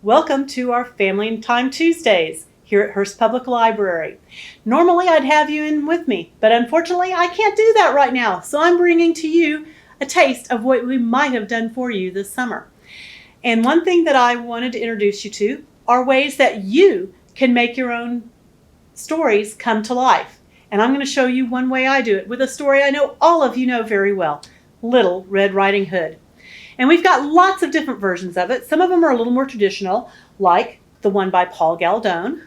Welcome to our Family Time Tuesdays here at Hearst Public Library. Normally I'd have you in with me, but unfortunately I can't do that right now. So I'm bringing to you a taste of what we might have done for you this summer. And one thing that I wanted to introduce you to are ways that you can make your own stories come to life. And I'm going to show you one way I do it with a story I know all of you know very well, Little Red Riding Hood. And we've got lots of different versions of it. Some of them are a little more traditional, like the one by Paul Galdone.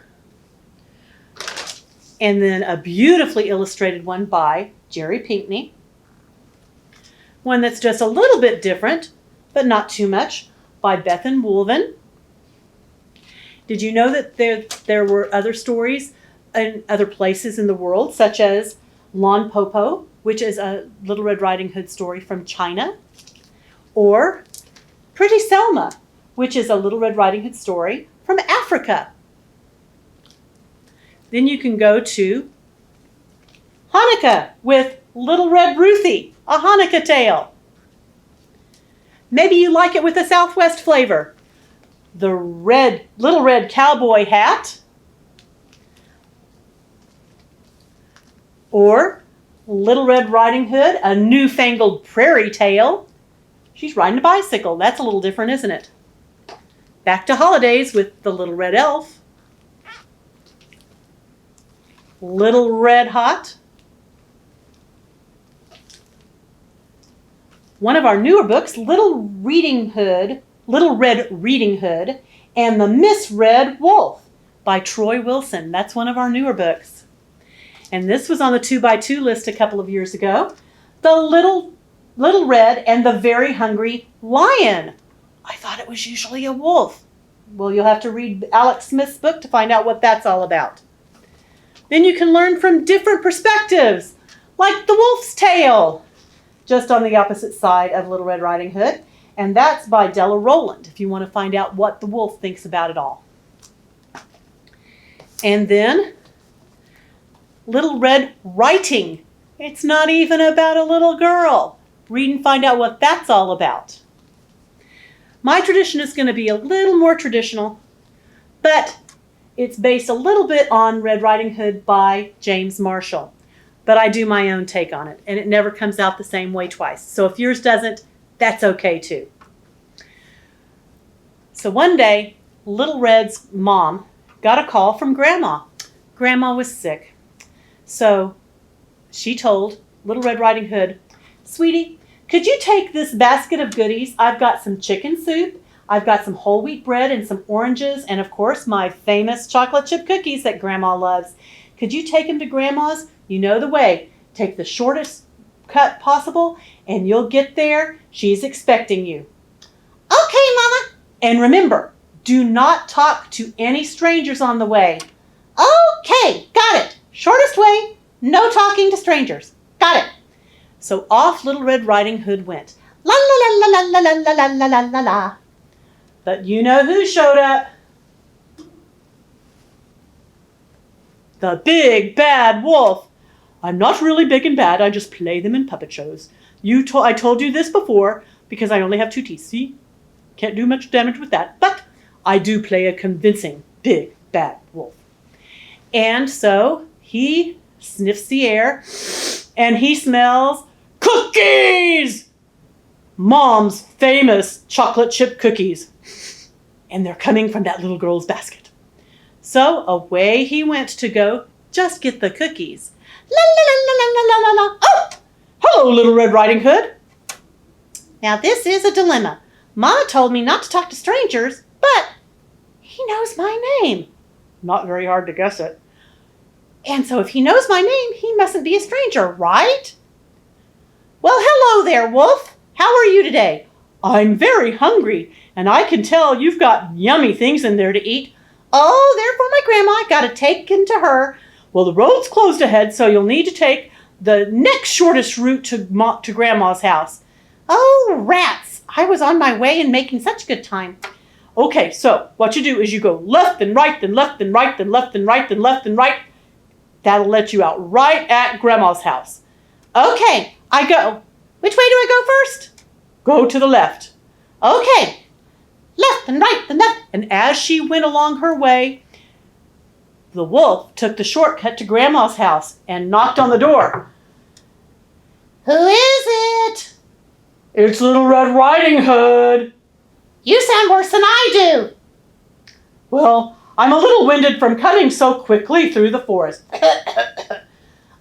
And then a beautifully illustrated one by Jerry Pinkney. One that's just a little bit different, but not too much, by Bethan Woolven. Did you know that there were other stories in other places in the world, such as Lon Popo, which is a Little Red Riding Hood story from China? Or Pretty Selma, which is a Little Red Riding Hood story from Africa. Then you can go to Hanukkah with Little Red Ruthie, a Hanukkah tale. Maybe you like it with a Southwest flavor. The Little Red Cowboy Hat. Or Little Red Riding Hood, a Newfangled Prairie Tale. She's riding a bicycle. That's a little different, isn't it? Back to holidays with the Little Red Elf. Little Red Hot. One of our newer books, Little Red Reading Hood, and the Misread Wolf by Troy Wilson. That's one of our newer books. And this was on the 2x2 list a couple of years ago. The Little Red and the Very Hungry Lion. I thought it was usually a wolf. Well, you'll have to read Alex Smith's book to find out what that's all about. Then you can learn from different perspectives, like the Wolf's Tale, just on the opposite side of Little Red Riding Hood. And that's by Della Rowland, if you want to find out what the wolf thinks about it all. And then Little Red Writing. It's not even about a little girl. Read and find out what that's all about. My tradition is going to be a little more traditional, but it's based a little bit on Red Riding Hood by James Marshall. But I do my own take on it, and it never comes out the same way twice. So if yours doesn't, that's okay too. So one day, Little Red's mom got a call from Grandma. Grandma was sick. So she told Little Red Riding Hood, "Sweetie, could you take this basket of goodies? I've got some chicken soup, I've got some whole wheat bread and some oranges, and of course my famous chocolate chip cookies that Grandma loves. Could you take them to Grandma's? You know the way. Take the shortest cut possible, and you'll get there. She's expecting you." "Okay, Mama." "And remember, do not talk to any strangers on the way." "Okay, got it. Shortest way, no talking to strangers. Got it." So off Little Red Riding Hood went. La la la la la la la la la la la. But you know who showed up? The big bad wolf. "I'm not really big and bad. I just play them in puppet shows. I told you this before because I only have 2 teeth. See? Can't do much damage with that. But I do play a convincing big bad wolf." And so he sniffs the air and he smells cookies! Mom's famous chocolate chip cookies. And they're coming from that little girl's basket. So away he went to go just get the cookies. La la la la la la la la. "Oh, hello, Little Red Riding Hood. Now this is a dilemma. Mama told me not to talk to strangers, but he knows my name." Not very hard to guess it. "And so if he knows my name, he mustn't be a stranger, right?" "Well, hello there, Wolf. How are you today?" "I'm very hungry, and I can tell you've got yummy things in there to eat." "Oh, they're for my grandma. I gotta take them to her." "Well, the road's closed ahead, so you'll need to take the next shortest route to Grandma's house." "Oh, rats. I was on my way and making such good time." "Okay, so what you do is you go left and right, then left and right, then left and right, then left and right. That'll let you out right at Grandma's house." "Okay, I go. Which way do I go first?" "Go to the left." "Okay. left and right and left. And as she went along her way, the wolf took the shortcut to Grandma's house and knocked on the door. Who is it? It's Little Red Riding Hood. You sound worse than I do. Well, I'm a little winded from cutting so quickly through the forest.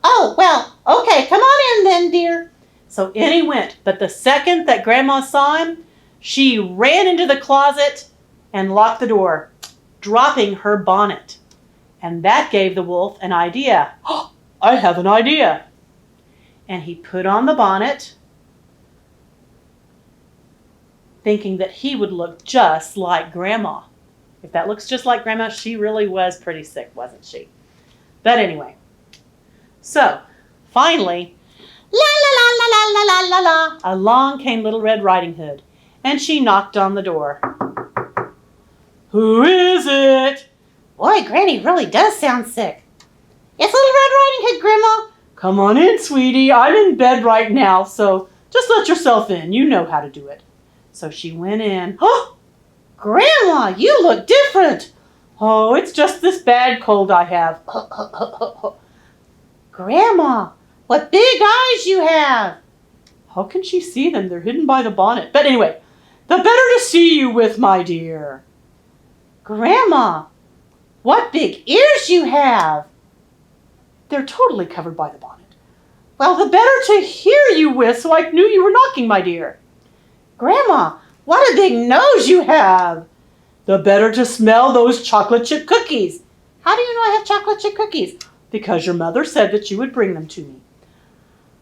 Oh, well, okay, come on in then, dear. So in he went, but the second that Grandma saw him, she ran into the closet and locked the door, dropping her bonnet. And that gave the wolf an idea. Oh, I have an idea. And he put on the bonnet, thinking that he would look just like Grandma. If that looks just like Grandma, she really was pretty sick, wasn't she? But anyway, so finally, La la la la la la la la. along came Little Red Riding Hood, and she knocked on the door. Who is it? Boy, Granny really does sound sick. It's Little Red Riding Hood, Grandma. Come on in, sweetie. I'm in bed right now, so just let yourself in. You know how to do it. So she went in. Oh, Grandma, you look different. Oh, it's just this bad cold I have. Grandma, what big eyes you have. How can she see them? They're hidden by the bonnet. But anyway, the better to see you with, my dear. Grandma, what big ears you have. They're totally covered by the bonnet. Well, the better to hear you with, so I knew you were knocking, my dear. Grandma, what a big nose you have. The better to smell those chocolate chip cookies. How do you know I have chocolate chip cookies? Because your mother said that you would bring them to me.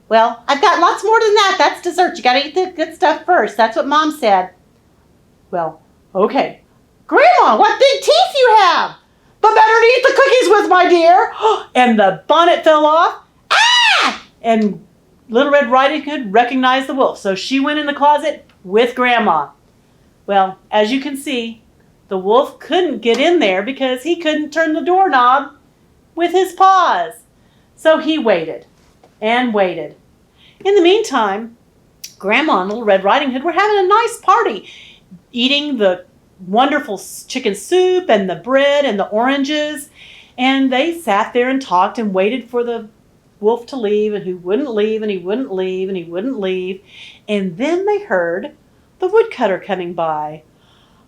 Well, I've got lots more than that. That's dessert. You gotta eat the good stuff first. That's what Mom said. Well, okay. Grandma, what big teeth you have. The better to eat the cookies with, my dear. And the bonnet fell off. Ah! And Little Red Riding Hood recognized the wolf, so she went in the closet with Grandma. Well, as you can see, the wolf couldn't get in there because he couldn't turn the doorknob with his paws. So he waited and waited. In the meantime, Grandma and Little Red Riding Hood were having a nice party, eating the wonderful chicken soup and the bread and the oranges. And they sat there and talked and waited for the wolf to leave, and he wouldn't leave, and he wouldn't leave, and he wouldn't leave. And then they heard the woodcutter coming by.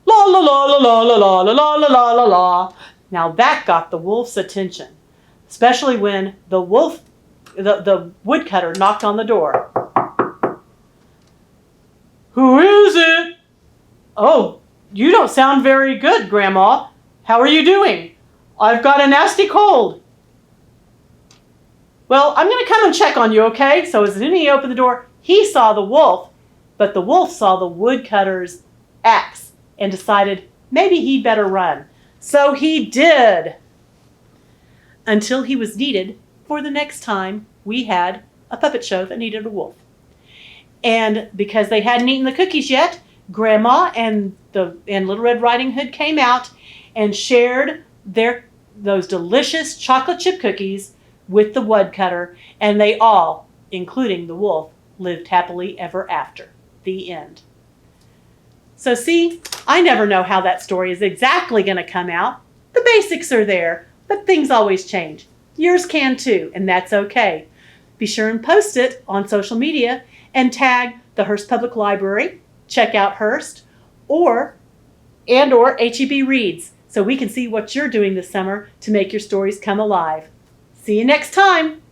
La la la la la la la la la la la la. Now that got the wolf's attention, especially when the woodcutter knocked on the door. Who is it? Oh, you don't sound very good, Grandma. How are you doing? I've got a nasty cold. Well, I'm going to come and check on you, okay? So as soon as he opened the door, he saw the wolf, but the wolf saw the woodcutter's axe and decided maybe he'd better run. So he did, until he was needed for the next time we had a puppet show that needed a wolf. And because they hadn't eaten the cookies yet, Grandma and Little Red Riding Hood came out and shared those delicious chocolate chip cookies with the woodcutter, and they all, including the wolf, lived happily ever after. The end. So see, I never know how that story is exactly going to come out. The basics are there, but things always change. Yours can too, and that's okay. Be sure and post it on social media and tag the Hearst Public Library, check out Hearst, or HEB Reads, so we can see what you're doing this summer to make your stories come alive. See you next time.